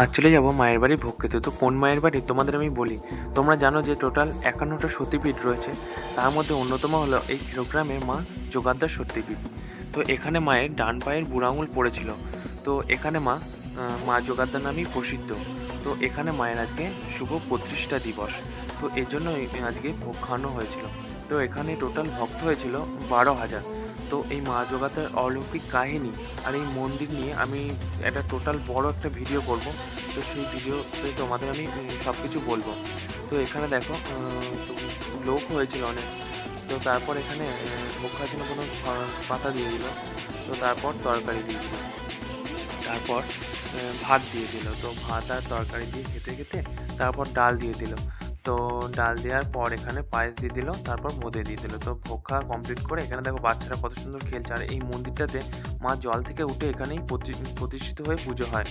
আজ চলে যাবো মায়ের বাড়ি ভোগ খেতে। তো কোন মায়ের বাড়ি তোমাদের আমি বলি। তোমরা জানো যে টোটাল ৫১টা সতীপীঠ রয়েছে। তার মধ্যে অন্যতম হলো এই ক্ষীরগ্রামের মা যোগাদ্দার সতীপীঠ। তো এখানে মায়ের ডান পায়ের বুড়ো আঙুল পড়েছিল। তো এখানে মা যোগাদ্দার নামেই প্রসিদ্ধ। তো এখানে মায়ের আজকে শুভ প্রতিষ্ঠা দিবস। তো এর জন্য আজকে ভোগ খাওয়ানো হয়েছিল। তো এখানে টোটাল ভক্ত হয়েছিল ১২,০০০। তো এই মা যোগাদ্দার অলৌকিক কাহিনী আর এই মন্দির নিয়ে আমি একটা টোটাল বড় একটা ভিডিও করব। তো সেই ভিডিওতে তোমাদের আমি সব কিছু বলবো। তো এখানে দেখো তো লোক হয়েছিল অনেক। তো তারপর এখানে ভোগ খাওয়ার জন্য কোনো পাতা দিয়ে দিল। তো তারপর তরকারি দিয়ে দিল। তারপর ভাত দিয়ে দিল। তো ভাত আর তরকারি দিয়ে খেতে খেতে তারপর ডাল দিয়ে দিল। তো ডাল দেওয়ার পর এখানে পায়েস দিয়ে দিল, তারপর বোঁদে দিয়ে দিল। তো ভোগ খাওয়া কমপ্লিট করে এখানে দেখো বাচ্চারা কত সুন্দর খেলছে। আর এই মন্দিরটাতে মা জল থেকে উঠে এখানেই প্রতিষ্ঠিত হয়ে পুজো হয়।